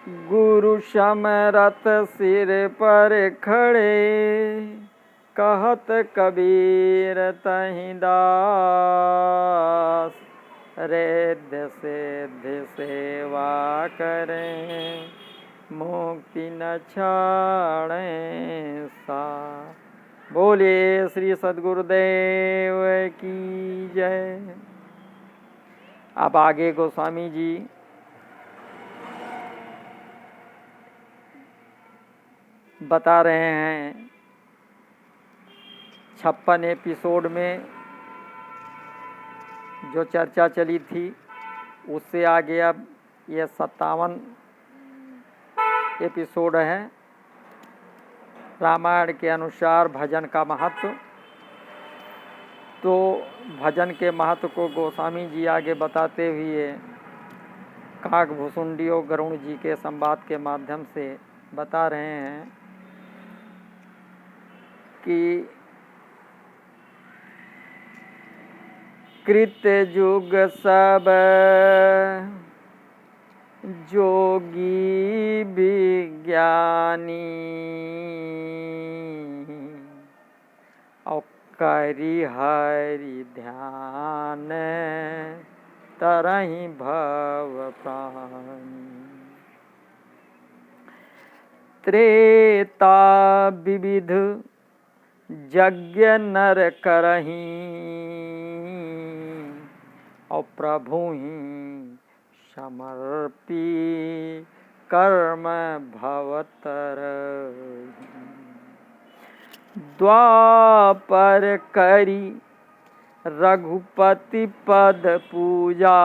गुरु समरत सिर पर खड़े, कहत कबीर तहि दास। रिद्धि सिद्धि सेवा करें, मुक्ति न छाड़ें साथ। बोलिए श्री सद्गुरुदेव की जय। अब आगे गोस्वामी जी बता रहे हैं 56 एपिसोड में जो चर्चा चली थी उससे आगे अब यह 57 एपिसोड है। रामायण के अनुसार भजन का महत्व। तो भजन के महत्व को गोस्वामी जी आगे बताते हुए काकभूषुंडी और गरुड़ जी के संवाद के माध्यम से बता रहे हैं कि कृत युग सब जोगी विज्ञानी, और करि हरि ध्यान तरहि भव प्राणी। त्रेता विविध यज्ञ नर करही, और प्रभु ही समर्पी कर्म भवतर। द्वापर करी रघुपति पद पूजा,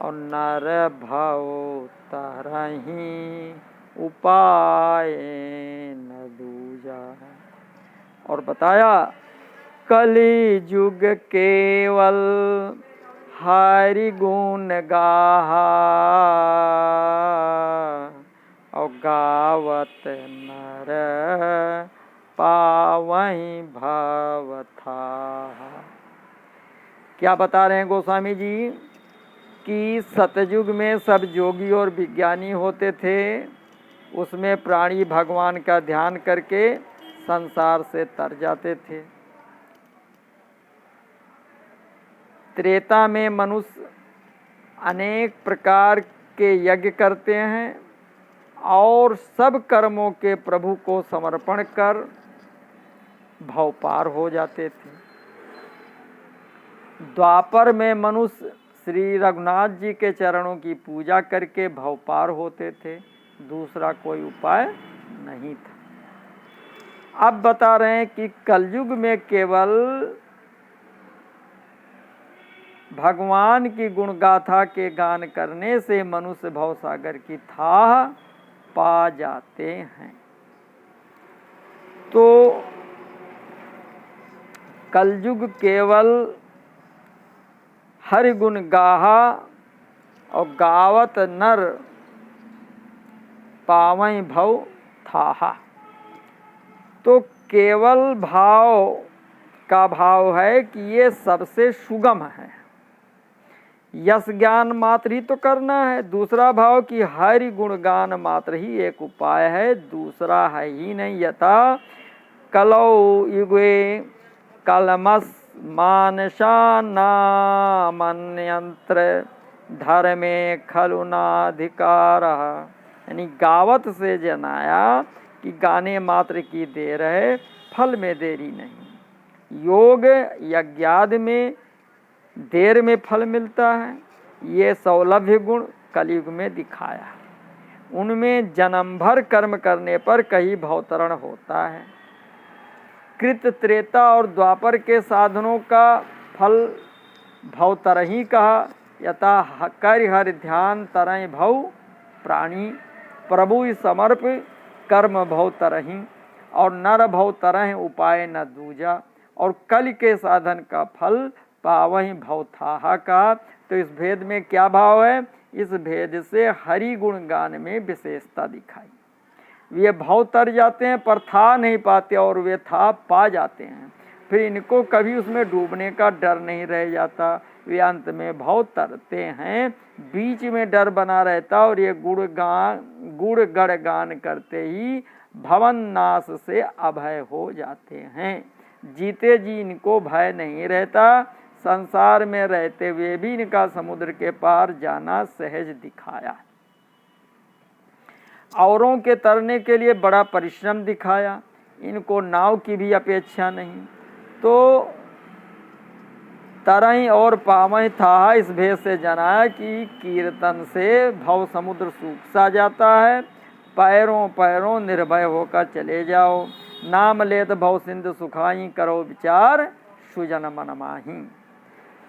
और नर भव तरही उपाय न दूजा। और बताया कलि युग केवल हरि गुण गाहा, और गावत नर पावहि भव थाहा। क्या बता रहे हैं गोस्वामी जी कि सतयुग में सब योगी और विज्ञानी होते थे। उसमें प्राणी भगवान का ध्यान करके संसार से तर जाते थे। त्रेता में मनुष्य अनेक प्रकार के यज्ञ करते हैं और सब कर्मों के प्रभु को समर्पण कर भव पार हो जाते थे। द्वापर में मनुष्य श्री रघुनाथ जी के चरणों की पूजा करके भव पार होते थे। दूसरा कोई उपाय नहीं था। अब बता रहे हैं कि कलयुग में केवल भगवान की गुण गाथा के गान करने से मनुष्य भवसागर की थाह पा जाते हैं। तो कलयुग केवल हरि गुण गाहा, और गावत नर पावई भव थाहा। तो केवल भाव का भाव है कि ये सबसे सुगम है। यश ज्ञान मात्र ही तो करना है। दूसरा भाव कि हरि गुणगान मात्र ही एक उपाय है, दूसरा है ही नहीं। यथा कलौ युगे कलमस मानसा नामन्यंत्र धर्मे खलुनाधिकार। यानी गावत से जनाया कि गाने मात्र की देर है, फल में देरी नहीं। योग यज्ञादि में देर में फल मिलता है। ये सौलभ्य गुण कलयुग में दिखाया। उनमें जन्म भर कर्म करने पर कहीं भवतरण होता है। कृत त्रेता और द्वापर के साधनों का फल भवतरही कहा। यथा कर हरि ध्यान तरह भव प्राणी, प्रभु समर्प कर्म भवतरही, और नर भवतरह उपाय न दूजा। और कल के साधन का फल पावहि भवथाहा का। तो इस भेद में क्या भाव है? इस भेद से हरि गुण गान में विशेषता दिखाई। वे भव तर जाते हैं पर था नहीं पाते, और वे था पा जाते हैं। फिर इनको कभी उसमें डूबने का डर नहीं रह जाता। वे अंत में भव तरते हैं। बीच में डर बना रहता और ये गुड़ गण गान करते ही भवन नाश से अभय हो जाते हैं। जीते जी इनको भय नहीं रहता, संसार में रहते हुए भी इनका समुद्र के पार जाना सहज दिखाया। औरों के तरने के लिए बड़ा परिश्रम दिखाया, इनको नाव की भी अपेक्षा नहीं। तो तरई और पावई था इस भेद से जनाया कि कीर्तन से भव समुद्र सूख सा जाता है। पैरों पैरों निर्भय होकर चले जाओ, नाम लेत भव सिंधु सुखाई, करो विचार सुजन मन माही।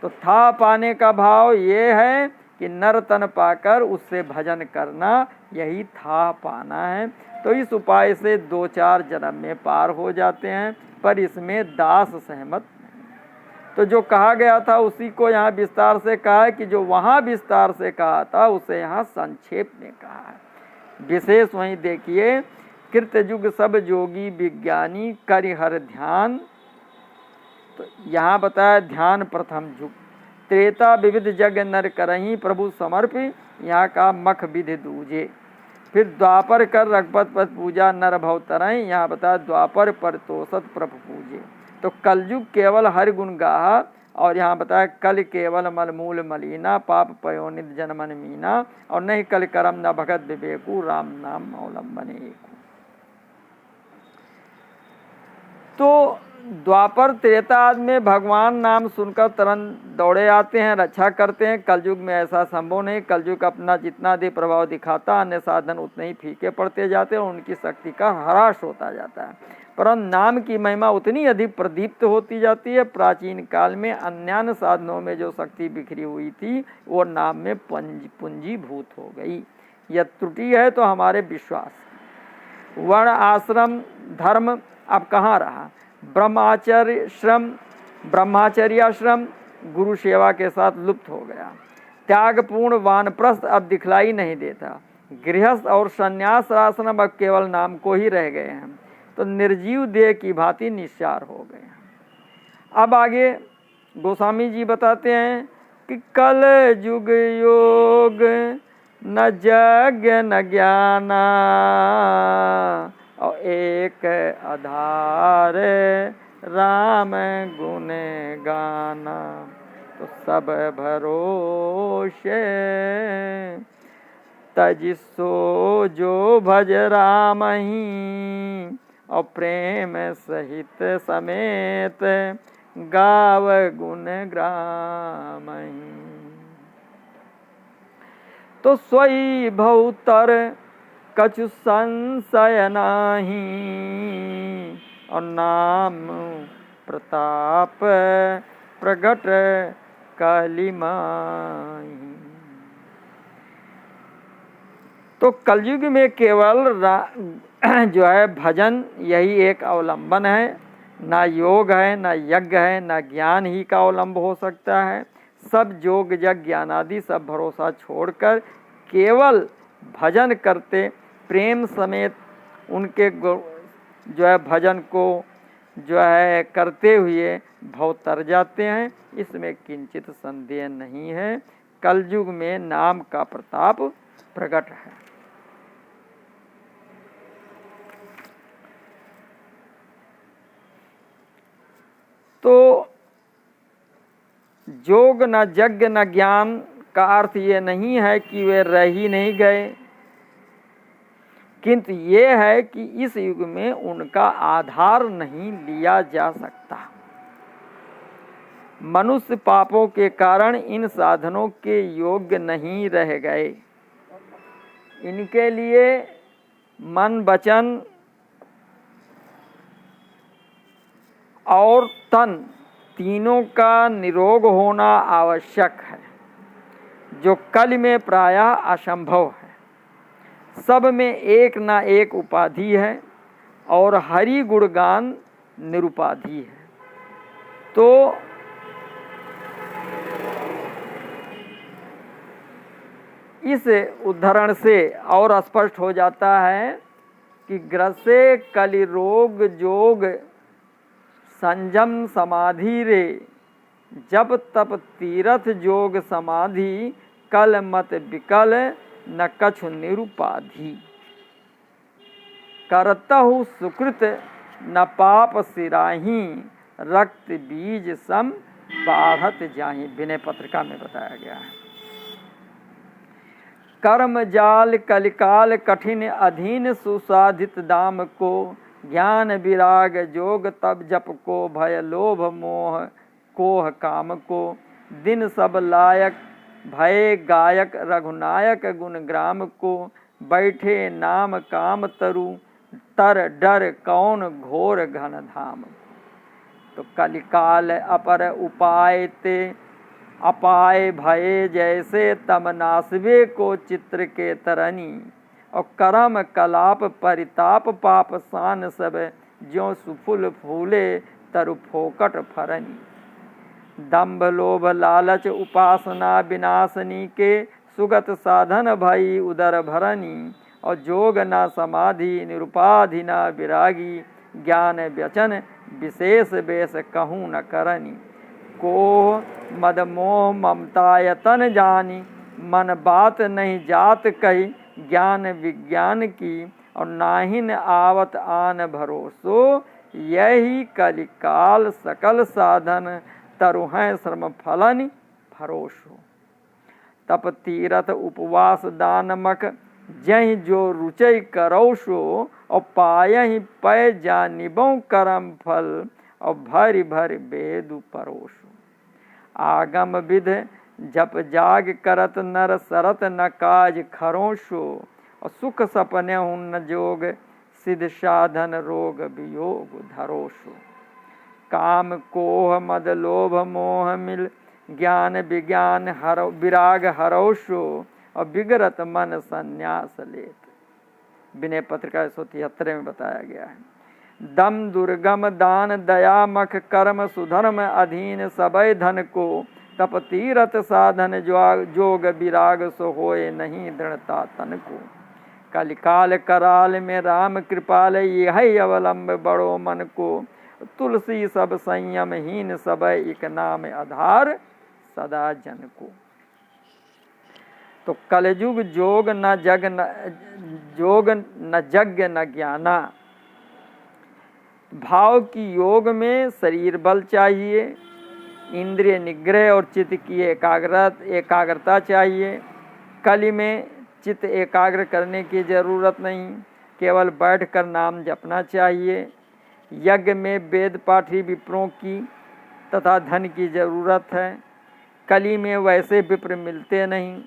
तो था पाने का भाव ये है कि नर तन पाकर उससे भजन करना, यही था पाना है। तो इस उपाय से 2-4 जन्म में पार हो जाते हैं, पर इसमें दास सहमत नहीं। तो जो कहा गया था उसी को यहाँ विस्तार से कहा है कि जो वहाँ विस्तार से कहा था उसे यहाँ संक्षेप में कहा है। विशेष वहीं देखिए, कृतयुग सब जोगी विज्ञानी करि हर ध्यान। तो यहाँ बताया ध्यान प्रथम युग, त्रेता विविध जग नर करही प्रभु समर्प, यहाँ का मख विधि दूजे। फिर द्वापर कर रघुपत पद पूजा नर भव तरई, यहाँ बताया द्वापर पर तोषत प्रभु पूजे। तो कलयुग केवल हरि गुण गाहा, और यहाँ बताया कल केवल मलमूल मलीना, पाप पयोनिध जनमन मीना, और नहीं कल करम न भगत विवेकु, राम नाम अवलंबने एकु। तो द्वापर त्रेता आदि में भगवान नाम सुनकर तुरंत दौड़े आते हैं, रक्षा करते हैं। कलयुग में ऐसा संभव नहीं, कलयुग अपना जितना दे प्रभाव दिखाता, अन्य साधन उतने ही फीके पड़ते जाते हैं और उनकी शक्ति का ह्रास होता जाता है। परंतु नाम की महिमा उतनी अधिक प्रदीप्त होती जाती है। प्राचीन काल में अन्य साधनों में जो शक्ति बिखरी हुई थी वो नाम में पूंजीभूत हो गई। यह त्रुटि है तो हमारे विश्वास। वर्ण आश्रम धर्म अब कहाँ रहा? ब्रह्माचर्याश्रम गुरु सेवा के साथ लुप्त हो गया। त्यागपूर्ण वानप्रस्थ अब दिखलाई नहीं देता। गृहस्थ और संन्यास आश्रम अब केवल नाम को ही रह गए हैं। तो निर्जीव देह की भांति निस्सार हो गए। अब आगे गोस्वामी जी बताते हैं कि कल युग योग न यज्ञ न ज्ञाना, और एक आधार राम गुण गाना। तो सब भरोसे तजिसो जो भज राम ही, और प्रेम सहित समेत गाव गुण ग्राम ही। तो सोई भौतर कछु संशय नाही, और नाम प्रताप प्रगट कलिमाही। तो कलयुग में केवल जो है भजन यही एक अवलंबन है। ना योग है, ना यज्ञ है, ना ज्ञान ही का अवलंब हो सकता है। सब योग यज्ञ ज्ञान आदि सब भरोसा छोड़कर केवल भजन करते, प्रेम समेत उनके जो है भजन को जो है करते हुए भव तर जाते हैं। इसमें किंचित संदेह नहीं है। कलयुग में नाम का प्रताप प्रकट है। तो योग न यज्ञ न ज्ञान का अर्थ ये नहीं है कि वे रह ही नहीं गए, किंतु ये है कि इस युग में उनका आधार नहीं लिया जा सकता। मनुष्य पापों के कारण इन साधनों के योग्य नहीं रह गए। इनके लिए मन वचन और तन तीनों का निरोग होना आवश्यक है, जो कल में प्रायः असंभव है। सब में एक ना एक उपाधि है और हरि गुणगान निरुपाधि है। तो इस उदाहरण से और स्पष्ट हो जाता है कि ग्रसे कलि रोग जोग संयम समाधि रे, जब तप तीरथ जोग समाधि कल मत विकल न कछु निरुपाधि। करतहु सुकृत न पाप सिराही, रक्त बीज सम बाढ़त जाहि। विनय पत्रिका में बताया गया है। कर्म जाल कलिकाल कठिन अधीन, सुसाधित दाम को ज्ञान विराग जोग तब जप को, भय लोभ मोह कोह काम को। दिन सब लायक भय गायक रघुनायक, गुण ग्राम को। बैठे नाम काम तरु, तर डर कौन घोर घन धाम। तो कलिकाल अपर उपाय ते, अपाय भये जैसे तम नासवे को चित्र के तरनी। और करम कलाप परिताप पाप सान सब, ज्यों सुफुल फूले तरु फोकट फरनी। दंभ लोभ लालच उपासना विनाशनी के, सुगत साधन भई उदर भरनी। और जोग न समाधि निरुपाधि न विरागी, ज्ञान व्यचन विशेष बेस कहूँ न करनी। को मद मोह ममता यतन जानी, मन बात नहीं जात कही ज्ञान विज्ञान की। और नाहिन आवत आन भरोसो, यही कलिकाल सकल साधन तरुहें श्रम फलन भरोसो। तप तीरथ उपवास दानमक, जहि जो रुचय करौसो। और पायहि पै जानिबौ करम फल, और भरि भरि बेदु परोसो। आगम विध जप जाग करत नर, सरत न काज खरोसो। और सुख सपने न जोग, सिद्ध साधन रोग वियोग धरोसो। काम कोह मद लोभ मोह मिल, ज्ञान विज्ञान हरो विराग हरोसो। और बिगड़त मन संन्यास लेत। विनय पत्रिका 173 में बताया गया है। दम दुर्गम दान दया मख, कर्म सुधर्म अधीन सबय धन को। तप तीरथ साधन जोग विराग, सो होए नहीं दृढ़ता तन को। कलिकाल कराल में राम कृपाल, यही अवलंब बड़ो मन को। तुलसी सब संयमहीन सबय, एक नाम आधार सदा जन को। तो कलयुग जोग न जग न जोग न यज्ञ न ज्ञाना। भाव की योग में शरीर बल चाहिए, इंद्रिय निग्रह और चित्त की एकाग्रता चाहिए। कली में चित्त एकाग्र करने की जरूरत नहीं, केवल बैठकर नाम जपना चाहिए। यज्ञ में वेद पाठी विप्रों की तथा धन की जरूरत है। कली में वैसे विप्र मिलते नहीं,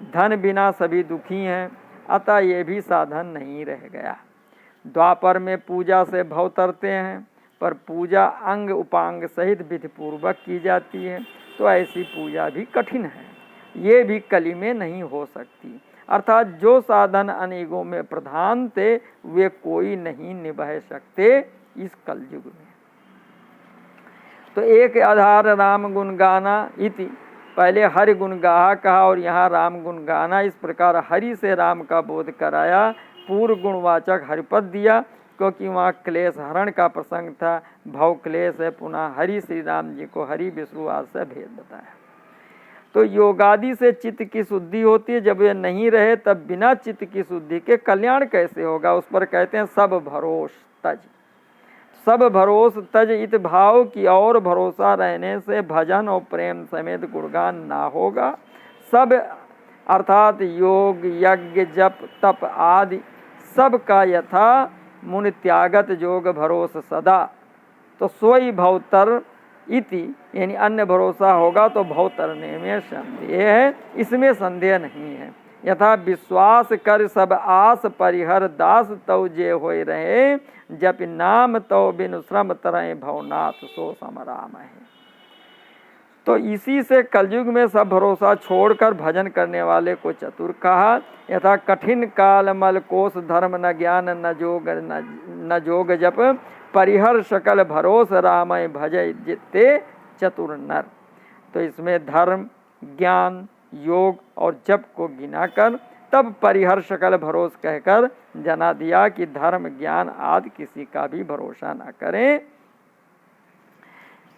धन बिना सभी दुखी हैं, अतः ये भी साधन नहीं रह गया। द्वापर में पूजा से भव तरते हैं, पर पूजा अंग उपांग सहित विधि पूर्वक की जाती है, तो ऐसी पूजा भी कठिन है, ये भी कली में नहीं हो सकती। अर्थात जो साधन अनेकों में प्रधान थे, वे कोई नहीं निभा सकते इस कलयुग में। तो एक आधार राम गुण गाना इति, पहले हरि गुण गाहा कहा और यहाँ राम गुण गाना। इस प्रकार हरि से राम का बोध कराया, पूर्व गुणवाचक हरिपद दिया, क्योंकि वहाँ क्लेश हरण का प्रसंग था, भव क्लेश है। पुनः हरि श्री राम जी को हरि विष्णु आदि से भेद बताया। तो योगादि से चित्त की शुद्धि होती है, जब ये नहीं रहे तब बिना चित्त की शुद्धि के कल्याण कैसे होगा। उस पर कहते हैं सब भरोस तज। सब भरोस तज इत भाव की और भरोसा रहने से भजन और प्रेम समेत गुणगान ना होगा। सब अर्थात योग यज्ञ जप तप आदि सब का यथा मुनि त्यागत जोग भरोस सदा। तो सोई भवतर इति यानी अन्य भरोसा होगा तो भव तरने में संदेह है, इसमें संदेह नहीं है। यथा विश्वास कर सब आस परिहर दास तव जे होय रहे, जप नाम तव बिनु श्रम तरह भवनाथ सो समराम है। तो इसी से कलयुग में सब भरोसा छोड़कर भजन करने वाले को चतुर कहा। यथा कठिन काल मल कोश धर्म न ज्ञान न जोग जप, परिहर सकल भरोस रामय भजय जिते चतुर नर। तो इसमें धर्म ज्ञान योग और जप को गिनाकर तब परिहर सकल भरोस कहकर जना दिया कि धर्म ज्ञान आदि किसी का भी भरोसा न करें।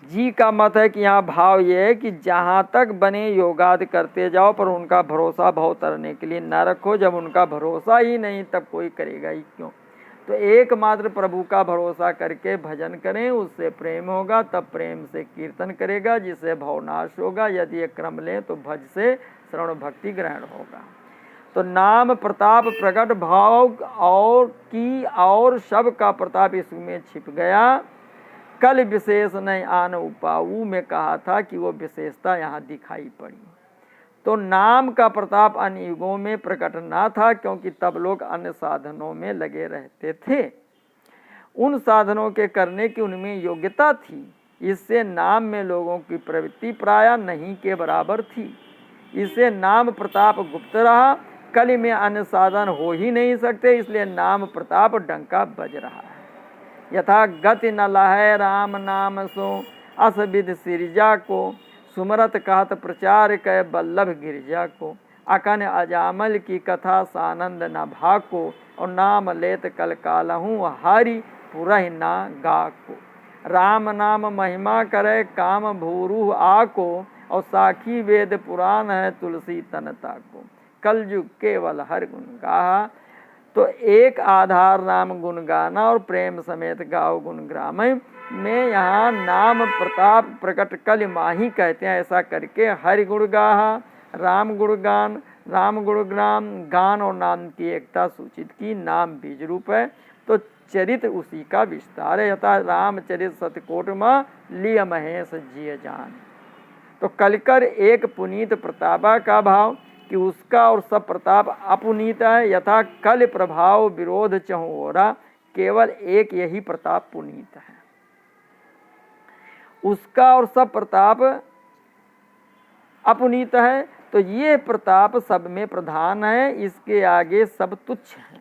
जी का मत है कि यहाँ भाव ये है कि जहाँ तक बने योगादि करते जाओ, पर उनका भरोसा भाव तरने के लिए न रखो। जब उनका भरोसा ही नहीं तब कोई करेगा ही क्यों। तो एकमात्र प्रभु का भरोसा करके भजन करें, उससे प्रेम होगा, तब प्रेम से कीर्तन करेगा जिससे भवनाश होगा। यदि ये क्रम लें तो भज से श्रवण भक्ति ग्रहण होगा। तो नाम प्रताप प्रकट भाव और सब का प्रताप इसमें छिप गया। कल विशेष नहीं आन उपाऊ में कहा था कि वो विशेषता यहाँ दिखाई पड़ी। तो नाम का प्रताप अन्य युगों में प्रकट ना था, क्योंकि तब लोग अन्य साधनों में लगे रहते थे। उन साधनों के करने की उनमें योग्यता थी, इससे नाम में लोगों की प्रवृत्ति प्राय नहीं के बराबर थी। इससे नाम प्रताप गुप्त रहा। कल में अन्य साधन हो ही नहीं सकते, इसलिए नाम प्रताप डंका बज रहा है। यथा गति न लहै राम नाम सो अस विध सिरजा को, सुमरत कहत प्रचार कै बल्लभ गिरजा को। अकन अजामल की कथा सानंद न भाको, और नाम लेत कल कालहूँ हरि पुरहि ना गाको। राम नाम महिमा करे काम भूरू आको, और साखी वेद पुराण है तुलसी तनता को। कलयुग केवल हर गुण गाहा। तो एक आधार नाम गुण गाना और प्रेम समेत गाओ गुण ग्राम में यहाँ नाम प्रताप प्रकट कल माही कहते हैं। ऐसा करके हरि गुण गाहा, राम गुण गान, राम गुण ग्राम गान और नाम की एकता सूचित की। नाम बीज रूप है तो चरित्र उसी का विस्तार है। यथा रामचरित सतकोट में लिय महेश जिय जान। तो कलकर एक पुनीत प्रतापा का भाव कि उसका और सब प्रताप अपुनीत है। यथा कल प्रभाव विरोध चहुओरा, केवल एक यही प्रताप पुनीत है। उसका और सब प्रताप अपुनीत है, तो ये प्रताप सब में प्रधान है, इसके आगे सब तुच्छ है।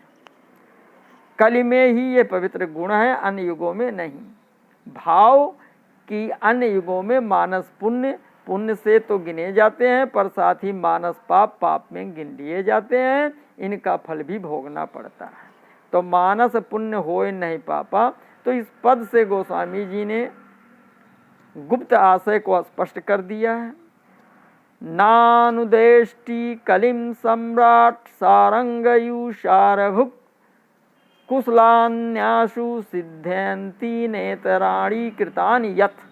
कलि में ही ये पवित्र गुण है, अन्य युगों में नहीं। भाव कि अन्य युगों में मानस पुण्य से तो गिने जाते हैं, पर साथ ही मानस पाप में गिन लिए जाते हैं। इनका फल भी भोगना पड़ता है। तो मानस पुण्य होए नहीं पापा। तो इस पद से गोस्वामी जी ने गुप्त आशय को स्पष्ट कर दिया है। नानुदेष्टि कलिम सम्राट सारंगयु शारभुक, कुशलान्यासु सिद्ध्यंती नेतराणी कृतानि यथ।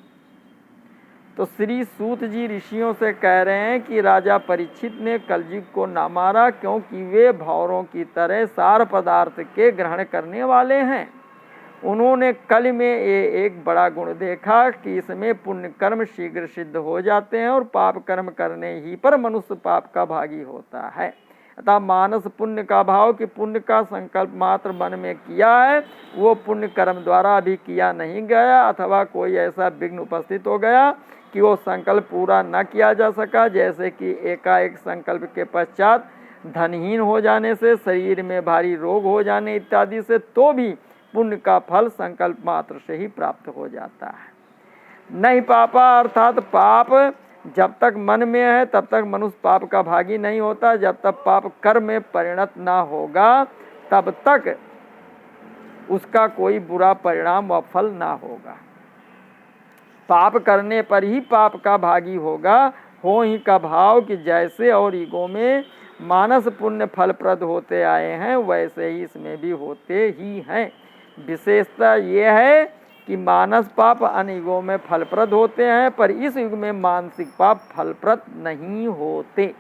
तो श्री सूत जी ऋषियों से कह रहे हैं कि राजा परीक्षित ने कलयुग को ना मारा, क्योंकि वे भौरों की तरह सार पदार्थ के ग्रहण करने वाले हैं। उन्होंने कल में ये एक बड़ा गुण देखा कि इसमें पुण्य कर्म शीघ्र सिद्ध हो जाते हैं, और पाप कर्म करने ही पर मनुष्य पाप का भागी होता है। अतः मानस पुण्य का भाव कि पुण्य का संकल्प मात्र मन में किया है, वो पुण्य कर्म द्वारा अभी किया नहीं गया, अथवा कोई ऐसा विघ्न उपस्थित हो गया कि वो संकल्प पूरा न किया जा सका। जैसे कि एकाएक संकल्प के पश्चात धनहीन हो जाने से, शरीर में भारी रोग हो जाने इत्यादि से, तो भी पुण्य का फल संकल्प मात्र से ही प्राप्त हो जाता है। नहीं पापा अर्थात पाप जब तक मन में है तब तक मनुष्य पाप का भागी नहीं होता। जब तक पाप कर्म में परिणत ना होगा तब तक उसका कोई बुरा परिणाम व फल ना होगा। पाप करने पर ही पाप का भागी होगा। हो ही का भाव कि जैसे और युगों में मानस पुण्य फलप्रद होते आए हैं, वैसे ही इसमें भी होते ही हैं। विशेषता ये है कि मानस पाप अन्य युगों में फलप्रद होते हैं, पर इस युग में मानसिक पाप फलप्रद नहीं होते।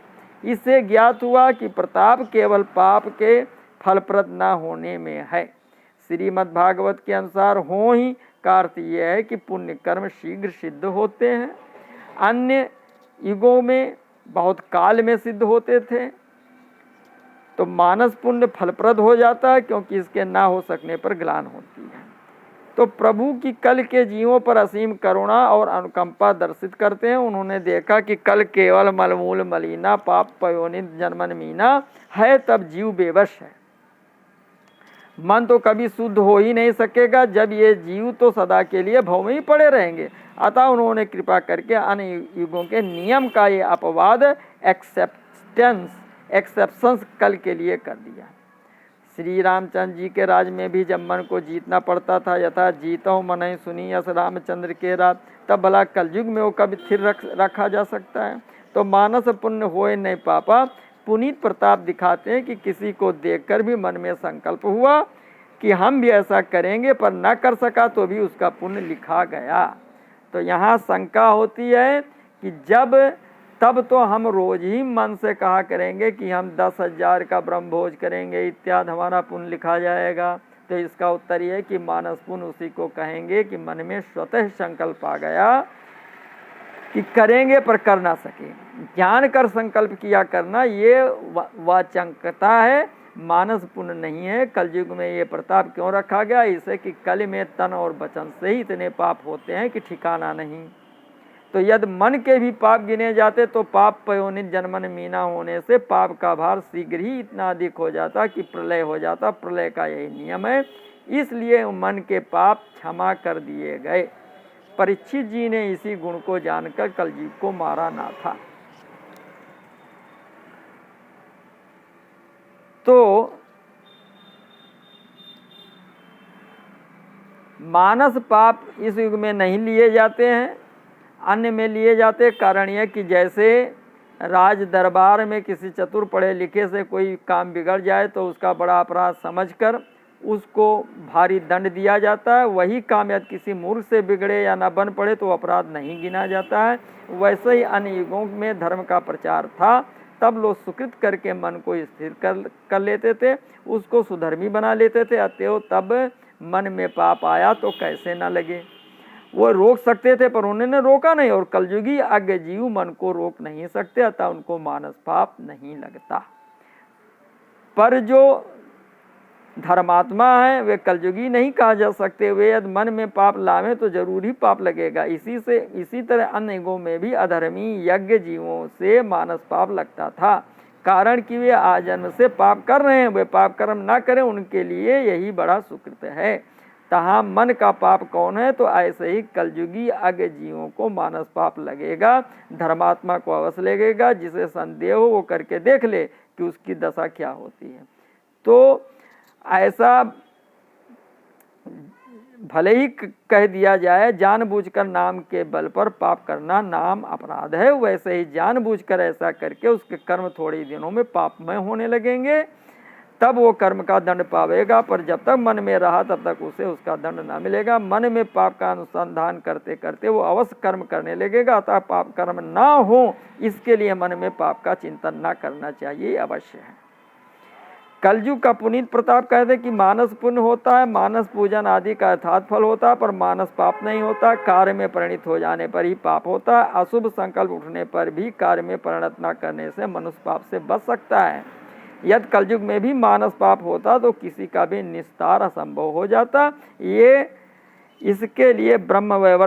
इससे ज्ञात हुआ कि प्रताप केवल पाप के फलप्रद न होने में है। श्रीमद् भागवत के अनुसार हो ही का अर्थ यह है कि पुण्य कर्म शीघ्र सिद्ध होते हैं। अन्य युगों में बहुत काल में सिद्ध होते थे। तो मानस पुण्य फलप्रद हो जाता है, क्योंकि इसके ना हो सकने पर ग्लानि होती है। तो प्रभु की कल के जीवों पर असीम करुणा और अनुकंपा दर्शित करते हैं। उन्होंने देखा कि कल केवल मलमूल मलिना पाप पयोनित जन्मन मीना है, तब जीव बेवश है। मन तो कभी शुद्ध हो ही नहीं सकेगा जब ये जीव तो सदा के लिए भव में ही पड़े रहेंगे। अतः उन्होंने कृपा करके अन्य युगों के नियम का ये अपवाद एक्सेप्शंस कल के लिए कर दिया। श्री रामचंद्र जी के राज में भी जब मन को जीतना पड़ता था, यथा जीतो मन ही सुनी यस रामचंद्र के राज, तब भला कलयुग में वो कभी स्थिर रखा जा सकता है। तो मानस पुण्य होए नहीं पापा, पुनीत प्रताप दिखाते हैं कि किसी को देखकर भी मन में संकल्प हुआ कि हम भी ऐसा करेंगे, पर न कर सका तो भी उसका पुण्य लिखा गया। तो यहाँ शंका होती है कि तब तो हम रोज ही मन से कहा करेंगे कि हम 10,000 का ब्रह्मभोज करेंगे इत्यादि, हमारा पुण्य लिखा जाएगा। तो इसका उत्तर ये है कि मानस पुण्य उसी को कहेंगे कि मन में स्वतः संकल्प आ गया कि करेंगे पर कर ना सके। ज्ञान कर संकल्प किया करना ये वाचंकता है, मानस पुण्य नहीं है। कलयुग में ये प्रताप क्यों रखा गया? इसे कि कल में तन और वचन से ही इतने पाप होते हैं कि ठिकाना नहीं। तो यदि मन के भी पाप गिने जाते तो पाप पयोनित जन्मन मीना होने से पाप का भार शीघ्र ही इतना अधिक हो जाता कि प्रलय हो जाता। प्रलय का यही नियम है, इसलिए मन के पाप क्षमा कर दिए गए। परीक्षित जी ने इसी गुण को जानकर कलयुग को मारा ना था। तो मानस पाप इस युग में नहीं लिए जाते हैं, अन्य में लिए जाते। कारण यह कि जैसे राज दरबार में किसी चतुर पढ़े लिखे से कोई काम बिगड़ जाए तो उसका बड़ा अपराध समझकर उसको भारी दंड दिया जाता है, वही काम यदि किसी मूर्ख से बिगड़े या न बन पड़े तो अपराध नहीं गिना जाता है। वैसे ही अन्य युगों में धर्म का प्रचार था, तब लोग सुकृत करके मन को स्थिर कर लेते थे, उसको सुधर्मी बना लेते थे। अतएव तब मन में पाप आया तो कैसे न लगे। वो रोक सकते थे पर उन्होंने रोका नहीं, और कलयुगी अज्ञ जीव मन को रोक नहीं सकते, अतः उनको मानस पाप नहीं लगता। पर जो धर्मात्मा है वे कलयुगी नहीं कहा जा सकते। वे यदि मन में पाप लावे तो जरूर ही पाप लगेगा। इसी तरह अन्य युगों में भी अधर्मी यज्ञ जीवों से मानस पाप लगता था, कारण कि वे आजन्म से पाप कर रहे हैं। वे पाप कर्म ना करें, उनके लिए यही बड़ा सुकृत है। तहाँ मन का पाप कौन है? तो ऐसे ही कलयुगी अज्ञ जीवों को मानस पाप लगेगा। धर्मात्मा को अवश्य लगेगा। जिसे संदेह हो वो करके देख ले कि उसकी दशा क्या होती है। तो ऐसा भले ही कह दिया जाए जानबूझकर नाम के बल पर पाप करना नाम अपराध है, वैसे ही जानबूझकर ऐसा करके उसके कर्म थोड़े दिनों में पापमय होने लगेंगे, तब वो कर्म का दंड पावेगा। पर जब तक मन में रहा तब तक उसे उसका दंड ना मिलेगा। मन में पाप का अनुसंधान करते करते वो अवश्य कर्म करने लगेगा। अतः पाप कर्म ना हो इसके लिए मन में पाप का चिंतन ना करना चाहिए, अवश्य है। कलयुग का पुनीत प्रताप कहते कि मानस पुण्य होता है, मानस पूजन आदि का यथार्थ फल होता है, पर मानस पाप नहीं होता। कार्य में परिणत हो जाने पर ही पाप होता है। अशुभ संकल्प उठने पर भी कार्य में परिणत न करने से मनुष्य पाप से बच सकता है। यदि कलयुग में भी मानस पाप होता तो किसी का भी निस्तार असंभव हो जाता। ये इसके लिए ब्रह्म वैवर्त